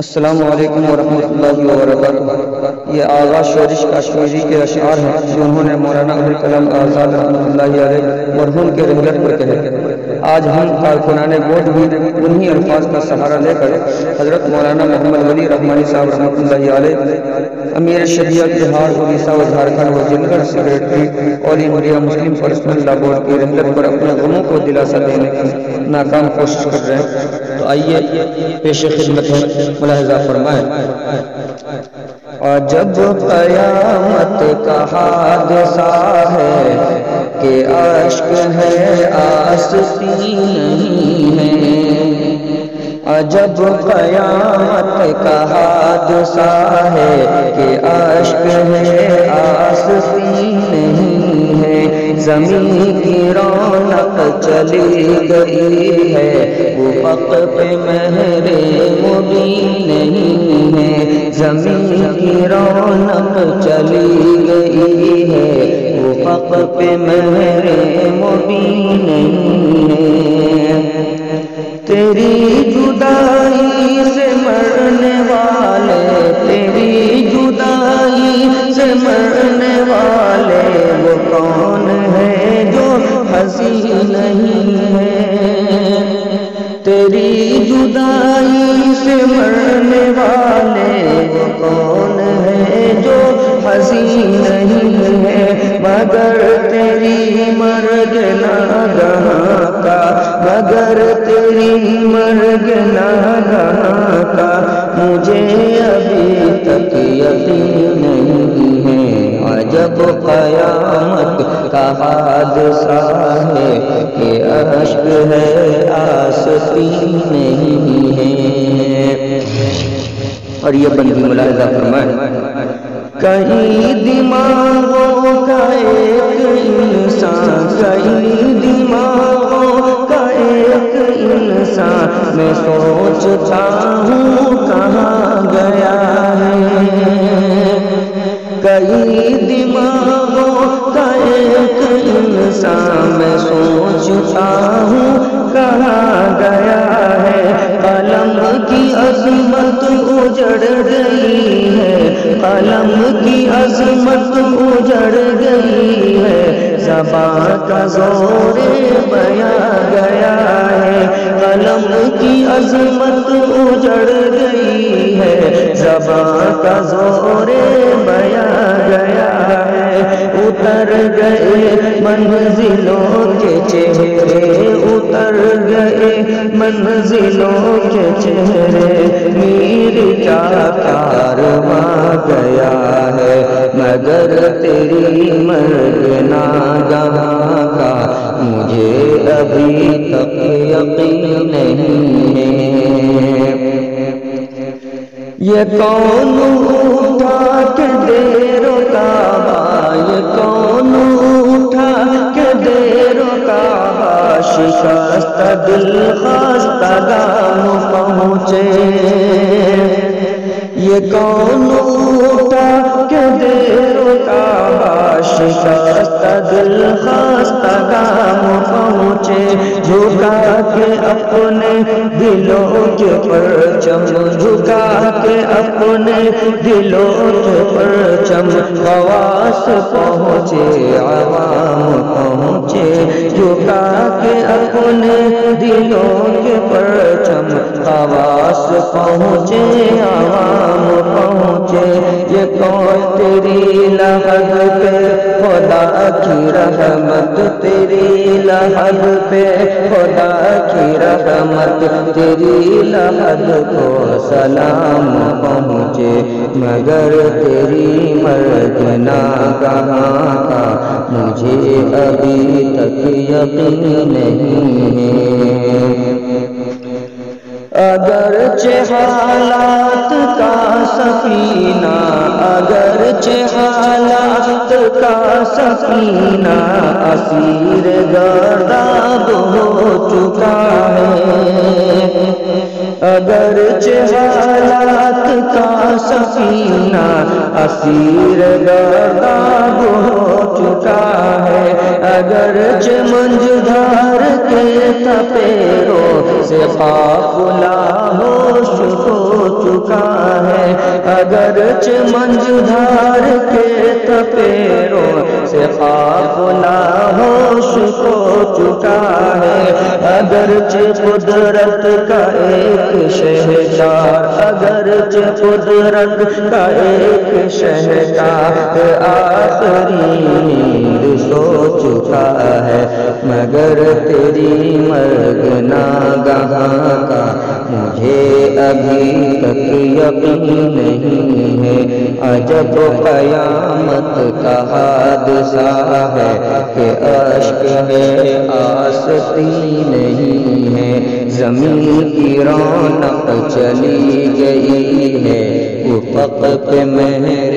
السلام علیکم ورحمۃ اللہ وبرکاتہ۔ یہ آغاشورش کاشمیری کے اشعار ہیں جو انہوں نے مولانا ابوالکلام آزاد رحمۃ اللہ علیہ مرحوم کے رجگھٹہ پر کہے۔ آج ہم کارکنان گود بھی انہی الفاظ کا سہارا لے کر حضرت مولانا محمد ولی رحمانی صاحب رحمۃ اللہ علیہ امیرشریعت بہار اڑیسہ و جھارکھنڈ و جنرل سیکریٹری آل انڈیا مسلم پرسنل لا بورڈ کی رحلت پر اپنے غموں کو دلاسا دینے کی ناکام کوشش کر رہے ہیں۔ تو آئیے پیش خدمت ہے، ملاحظہ فرمائیں۔ عجب قیامت کا حادثہ ہے کہ اشک ہے آستیں نہیں ہے۔ عجب قیامت کا حادثہ ہے کہ اشک ہے آستیں نہیں ہے۔ زمین کی رونق چلی گئی ہے، افق پہ مہر مبین نہیں ہے۔ زمین کی رونق چلی گئی ہے، افق پہ مہر مبین نہیں ہے۔ تیری جدائی سے مرنے والے، تیری جدائی سے مرنے والے وہ کون ہے جو حزین نہیں ہے۔ تیری جدائی سے مرنے والے وہ کون ہے جو حزین نہیں ہے۔ مگر تیری مرگ ناگہاں کا، مگر تیری مرگ ناگہاں کا مجھے ابھی تک یقین نہیں ہے۔ عجب قیامت کا حادثہ ہے کہ اشک ہے آستیں نہیں ہے۔ اور یہ بندی ملاحظہ فرمائیں۔ کئی دماغوں کا ایک انسان، کئی دماغوں کا ایک انسان، میں سوچتا ہوں کہاں گیا ہے۔ کئی دماغوں کا ایک انسان، میں سوچتا ہوں کہاں گیا ہے۔ قلم کی عظمت اجڑ گئی ہے، قلم کی عظمت اجڑ گئی ہے، زبان کا زور بیاں گیا ہے۔ قلم کی عظمت اجڑ گئی ہے، زبان کا زور بیاں گیا ہے۔ اتر گئے منزلوں کے چہرے، اتر گئے منزلوں کے چہرے، میر کا کارواں گیا ہے، مگر تیری مرگ ناگہاں کا مجھے ابھی تک یقین نہیں ہے۔ یہ کون اٹھا کے دے رکابہ، یہ کون اٹھا کے دے رکابہ، شکست دل خستگان پہنچے۔ یہ کون اٹھا کے دے رکابہ، شکست دل خستگان پہنچے۔ جھکا کے اپنے دلوں کے پرچم، جھکا کے اپنے دلوں کے پرچم، خواص پہنچے عوام پہنچے۔ جھکا کے اپنے دلوں کے پرچم، خواص پہنچے عوام پہنچے۔ یہ کون تیری لحد پہ خدا کی رحمت، تیری لحد پہ خدا کی رحمت، تیری لحد کو سلام پہنچے، مگر تیری مرگ ناگہاں کا مجھے ابھی تک یقین نہیں ہے۔ اگرچہ حالات کا سفینہ، اگرچہ حالات کا سفینہ اسیر گرداب ہو چکا ہے۔ اگرچہ حالات کا سفینہ اسیر گرداب ہو چکا ہے، اگرچہ منجدھار کے تپیروں سے قافلہ ہوش ہو چکا اگرچہ منجھدار کے تپیروں سے قافلہ ہوش کھو چکا ہے، اگرچہ قدرت کا ایک شہنشاہ، اگرچہ قدرت کا ایک شہنشاہ آخری نیند سو چکا ہے، مگر تیری مرگ ناگہاں کا مجھے ابھی تک یقین نہیں ہے۔ عجب قیامت کا حادثہ ہے کہ اشک ہے آستیں نہیں ہے، زمین کی رونق چلی گئی ہے، افق پہ مہر